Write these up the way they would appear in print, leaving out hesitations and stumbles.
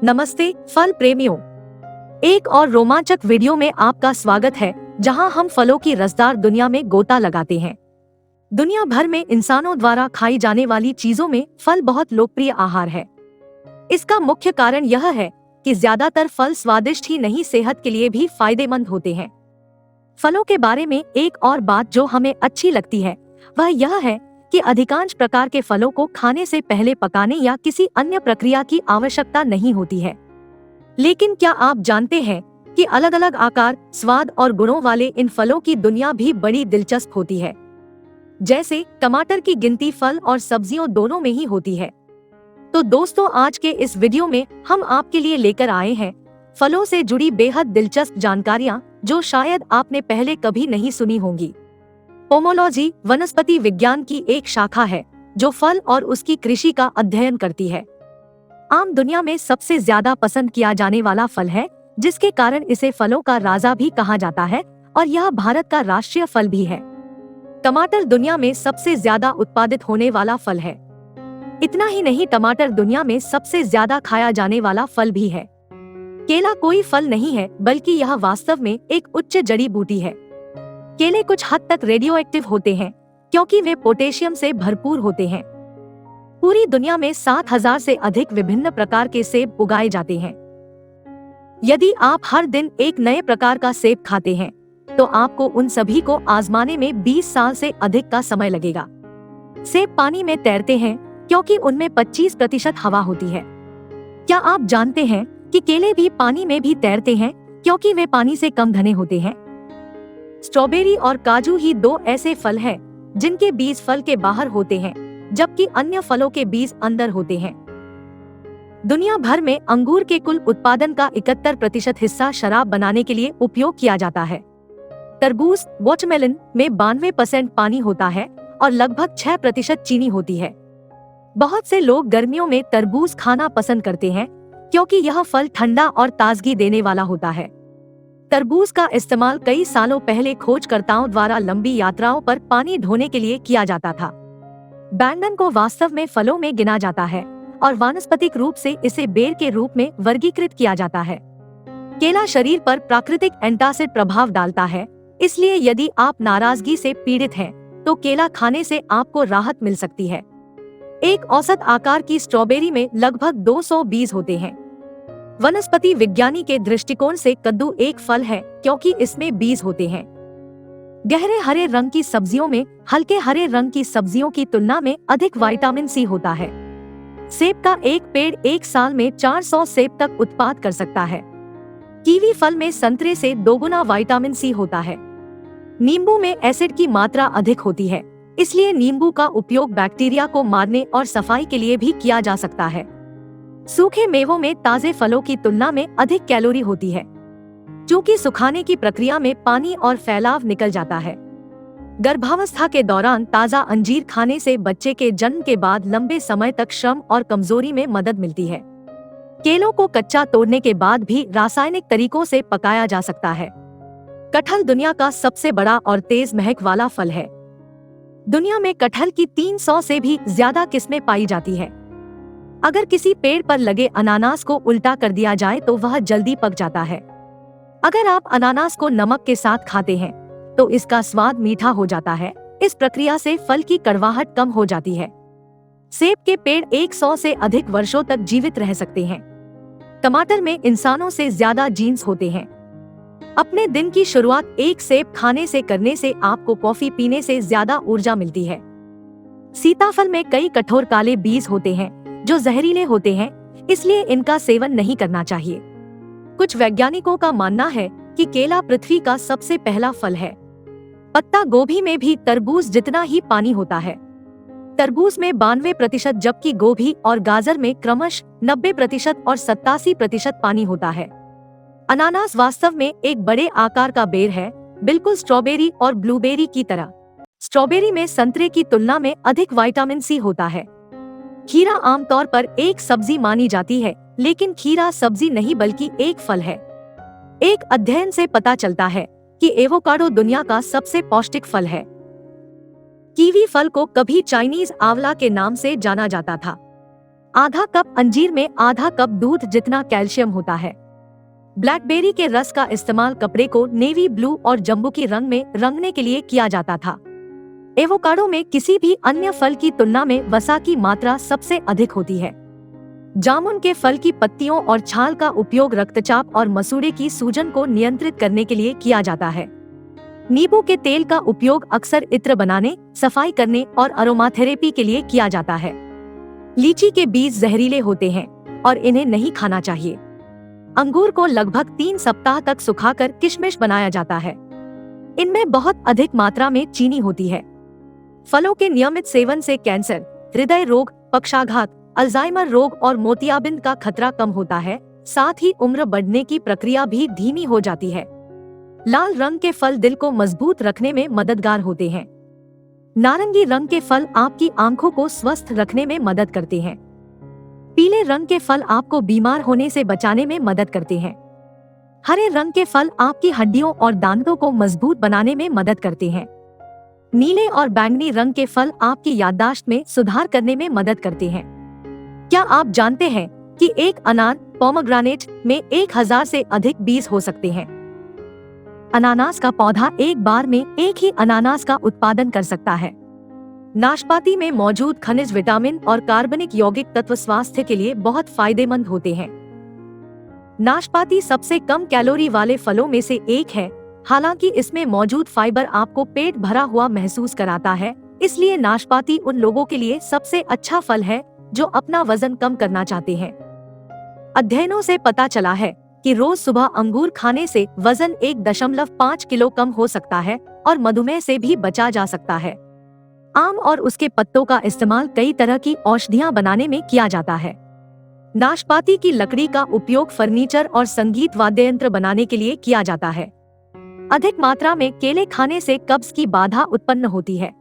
नमस्ते फल प्रेमियों, एक और रोमांचक वीडियो में आपका स्वागत है जहां हम फलों की रसदार दुनिया में गोता लगाते हैं। दुनिया भर में इंसानों द्वारा खाई जाने वाली चीजों में फल बहुत लोकप्रिय आहार है। इसका मुख्य कारण यह है कि ज्यादातर फल स्वादिष्ट ही नहीं सेहत के लिए भी फायदेमंद होते हैं। फलों के बारे में एक और बात जो हमें अच्छी लगती है वह यह है कि अधिकांश प्रकार के फलों को खाने से पहले पकाने या किसी अन्य प्रक्रिया की आवश्यकता नहीं होती है। लेकिन क्या आप जानते हैं कि अलग अलग आकार, स्वाद और गुणों वाले इन फलों की दुनिया भी बड़ी दिलचस्प होती है। जैसे टमाटर की गिनती फल और सब्जियों दोनों में ही होती है। तो दोस्तों, आज के इस वीडियो में हम आपके लिए लेकर आए हैं फलों से जुड़ी बेहद दिलचस्प जानकारियां जो शायद आपने पहले कभी नहीं सुनी होंगी। पोमोलॉजी वनस्पति विज्ञान की एक शाखा है जो फल और उसकी कृषि का अध्ययन करती है। आम दुनिया में सबसे ज्यादा पसंद किया जाने वाला फल है, जिसके कारण इसे फलों का राजा भी कहा जाता है और यह भारत का राष्ट्रीय फल भी है। टमाटर दुनिया में सबसे ज्यादा उत्पादित होने वाला फल है। इतना ही नहीं, टमाटर दुनिया में सबसे ज्यादा खाया जाने वाला फल भी है। केला कोई फल नहीं है, बल्कि यह वास्तव में एक उच्च जड़ी बूटी है। केले कुछ हद तक रेडियोएक्टिव होते हैं क्योंकि वे पोटेशियम से भरपूर होते हैं। पूरी दुनिया में 7,000 से अधिक विभिन्न प्रकार के सेब उगाए जाते हैं। यदि आप हर दिन एक नए प्रकार का सेब खाते हैं तो आपको उन सभी को आजमाने में 20 साल से अधिक का समय लगेगा। सेब पानी में तैरते हैं क्योंकि उनमें 25% हवा होती है। क्या आप जानते हैं कि केले भी पानी में भी तैरते हैं क्योंकि वे पानी से कम घने होते हैं? स्ट्रॉबेरी और काजू ही दो ऐसे फल हैं जिनके बीज फल के बाहर होते हैं, जबकि अन्य फलों के बीज अंदर होते हैं। दुनिया भर में अंगूर के कुल उत्पादन का 71% हिस्सा शराब बनाने के लिए उपयोग किया जाता है। तरबूज वाटरमेलन में 92% पानी होता है और लगभग 6% चीनी होती है। बहुत से लोग गर्मियों में तरबूज खाना पसंद करते हैं क्योंकि यह फल ठंडा और ताजगी देने वाला होता है। तरबूज का इस्तेमाल कई सालों पहले खोजकर्ताओं द्वारा लंबी यात्राओं पर पानी ढोने के लिए किया जाता था। बैंगन को वास्तव में फलों में गिना जाता है और वानस्पतिक रूप से इसे बेर के रूप में वर्गीकृत किया जाता है। केला शरीर पर प्राकृतिक एंटासिड प्रभाव डालता है, इसलिए यदि आप नाराजगी से पीड़ित हैं, तो केला खाने से आपको राहत मिल सकती है। एक औसत आकार की स्ट्रॉबेरी में लगभग 200 बीज होते हैं। वनस्पति विज्ञानी के दृष्टिकोण से कद्दू एक फल है क्योंकि इसमें बीज होते हैं। गहरे हरे रंग की सब्जियों में हल्के हरे रंग की सब्जियों की तुलना में अधिक विटामिन सी होता है। सेब का एक पेड़ एक साल में 400 सेब तक उत्पाद कर सकता है। कीवी फल में संतरे से 2 गुना विटामिन सी होता है। नींबू में एसिड की मात्रा अधिक होती है, इसलिए नींबू का उपयोग बैक्टीरिया को मारने और सफाई के लिए भी किया जा सकता है। सूखे मेवों में ताजे फलों की तुलना में अधिक कैलोरी होती है, क्योंकि सुखाने की प्रक्रिया में पानी और फैलाव निकल जाता है। गर्भावस्था के दौरान ताजा अंजीर खाने से बच्चे के जन्म के बाद लंबे समय तक श्रम और कमजोरी में मदद मिलती है। केलों को कच्चा तोड़ने के बाद भी रासायनिक तरीकों से पकाया जा सकता है। कटहल दुनिया का सबसे बड़ा और तेज महक वाला फल है। दुनिया में कटहल की 300 से भी ज्यादा किस्में पाई जाती है। अगर किसी पेड़ पर लगे अनानास को उल्टा कर दिया जाए तो वह जल्दी पक जाता है। अगर आप अनानास को नमक के साथ खाते हैं तो इसका स्वाद मीठा हो जाता है। इस प्रक्रिया से फल की कड़वाहट कम हो जाती है। सेब के पेड़ 100 से अधिक वर्षों तक जीवित रह सकते हैं। टमाटर में इंसानों से ज्यादा जीन्स होते हैं। अपने दिन की शुरुआत एक सेब खाने से करने से आपको कॉफी पीने से ज्यादा ऊर्जा मिलती है। सीताफल में कई कठोर काले बीज होते हैं जो जहरीले होते हैं, इसलिए इनका सेवन नहीं करना चाहिए। कुछ वैज्ञानिकों का मानना है कि केला पृथ्वी का सबसे पहला फल है। पत्ता गोभी में भी तरबूज जितना ही पानी होता है। तरबूज में 92%, जबकि गोभी और गाजर में क्रमशः 90% और 87% पानी होता है। अनानास वास्तव में एक बड़े आकार का बेर है, बिल्कुल स्ट्रॉबेरी और ब्लूबेरी की तरह। स्ट्रॉबेरी में संतरे की तुलना में अधिक विटामिन सी होता है। खीरा आमतौर पर एक सब्जी मानी जाती है, लेकिन खीरा सब्जी नहीं बल्कि एक फल है। एक अध्ययन से पता चलता है कि एवोकाडो दुनिया का सबसे पौष्टिक फल है। कीवी फल को कभी चाइनीज आंवला के नाम से जाना जाता था। आधा कप अंजीर में आधा कप दूध जितना कैल्शियम होता है। ब्लैकबेरी के रस का इस्तेमाल कपड़े को नेवी ब्लू और जम्बुकी रंग में रंगने के लिए किया जाता था। एवोकाडो में किसी भी अन्य फल की तुलना में वसा की मात्रा सबसे अधिक होती है। जामुन के फल की पत्तियों और छाल का उपयोग रक्तचाप और मसूड़े की सूजन को नियंत्रित करने के लिए किया जाता है। नींबू के तेल का उपयोग अक्सर इत्र बनाने, सफाई करने और अरोमाथेरेपी के लिए किया जाता है। लीची के बीज जहरीले होते हैं और इन्हें नहीं खाना चाहिए। अंगूर को लगभग 3 सप्ताह तक सुखाकर किशमिश बनाया जाता है। इनमें बहुत अधिक मात्रा में चीनी होती है। फलों के नियमित सेवन से कैंसर, हृदय रोग, पक्षाघात, अल्जाइमर रोग और मोतियाबिंद का खतरा कम होता है। साथ ही उम्र बढ़ने की प्रक्रिया भी धीमी हो जाती है। लाल रंग के फल दिल को मजबूत रखने में मददगार होते हैं। नारंगी रंग के फल आपकी आंखों को स्वस्थ रखने में मदद करते हैं। पीले रंग के फल आपको बीमार होने से बचाने में मदद करते हैं। हरे रंग के फल आपकी हड्डियों और दांतों को मजबूत बनाने में मदद करते हैं। नीले और बैंगनी रंग के फल आपकी याददाश्त में सुधार करने में मदद करते हैं। क्या आप जानते हैं कि एक अनार पोमेग्रेनेट में 1000 से अधिक बीज हो सकते हैं। अनानास का पौधा एक बार में एक ही अनानास का उत्पादन कर सकता है। नाशपाती में मौजूद खनिज, विटामिन और कार्बनिक यौगिक तत्व स्वास्थ्य के लिए बहुत फायदेमंद होते हैं। नाशपाती सबसे कम कैलोरी वाले फलों में से एक है। हालांकि इसमें मौजूद फाइबर आपको पेट भरा हुआ महसूस कराता है, इसलिए नाशपाती उन लोगों के लिए सबसे अच्छा फल है जो अपना वजन कम करना चाहते हैं। अध्ययनों से पता चला है कि रोज सुबह अंगूर खाने से वजन 1.5 किलो कम हो सकता है और मधुमेह से भी बचा जा सकता है। आम और उसके पत्तों का इस्तेमाल कई तरह की औषधियां बनाने में किया जाता है। नाशपाती की लकड़ी का उपयोग फर्नीचर और संगीत वाद्ययंत्र बनाने के लिए किया जाता है। अधिक मात्रा में केले खाने से कब्ज की बाधा उत्पन्न होती है।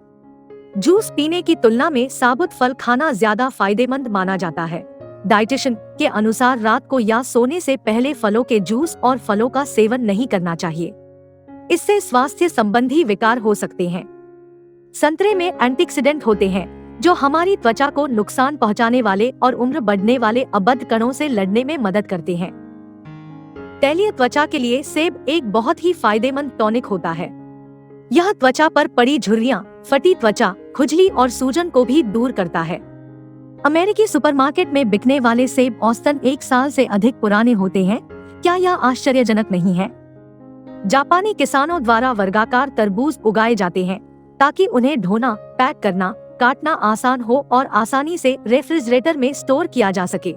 जूस पीने की तुलना में साबुत फल खाना ज्यादा फायदेमंद माना जाता है। डाइटिशियन के अनुसार रात को या सोने से पहले फलों के जूस और फलों का सेवन नहीं करना चाहिए। इससे स्वास्थ्य संबंधी विकार हो सकते हैं। संतरे में एंटीऑक्सीडेंट होते हैं जो हमारी त्वचा को नुकसान पहुंचाने वाले और उम्र बढ़ने वाले अबद्ध कणों से लड़ने में मदद करते हैं। तैलीय त्वचा के लिए सेब एक बहुत ही फायदेमंद टॉनिक होता है। यह त्वचा पर पड़ी झुर्रियां, फटी त्वचा, खुजली और सूजन को भी दूर करता है। अमेरिकी सुपरमार्केट में बिकने वाले सेब औसतन 1 साल से अधिक पुराने होते हैं। क्या यह आश्चर्यजनक नहीं है? जापानी किसानों द्वारा वर्गाकार तरबूज उगाए जाते हैं ताकि उन्हें ढोना, पैक करना, काटना आसान हो और आसानी से रेफ्रिजरेटर में स्टोर किया जा सके।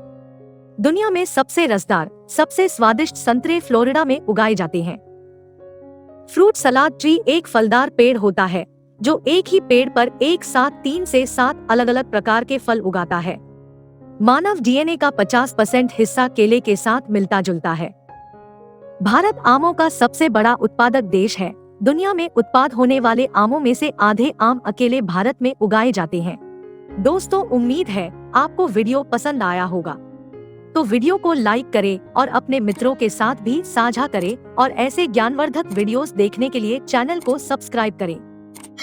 दुनिया में सबसे रसदार, सबसे स्वादिष्ट संतरे फ्लोरिडा में उगाए जाते हैं। फ्रूट सलाद ट्री एक फलदार पेड़ होता है जो एक ही पेड़ पर एक साथ 3 से 7 अलग अलग प्रकार के फल उगाता है। मानव डीएनए का 50% हिस्सा केले के साथ मिलता जुलता है। भारत आमों का सबसे बड़ा उत्पादक देश है। दुनिया में उत्पाद होने वाले आमों में से आधे आम अकेले भारत में उगाए जाते हैं। दोस्तों, उम्मीद है आपको वीडियो पसंद आया होगा, तो वीडियो को लाइक करें और अपने मित्रों के साथ भी साझा करें और ऐसे ज्ञानवर्धक वीडियोस देखने के लिए चैनल को सब्सक्राइब करें।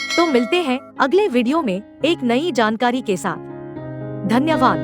तो मिलते हैं अगले वीडियो में एक नई जानकारी के साथ। धन्यवाद।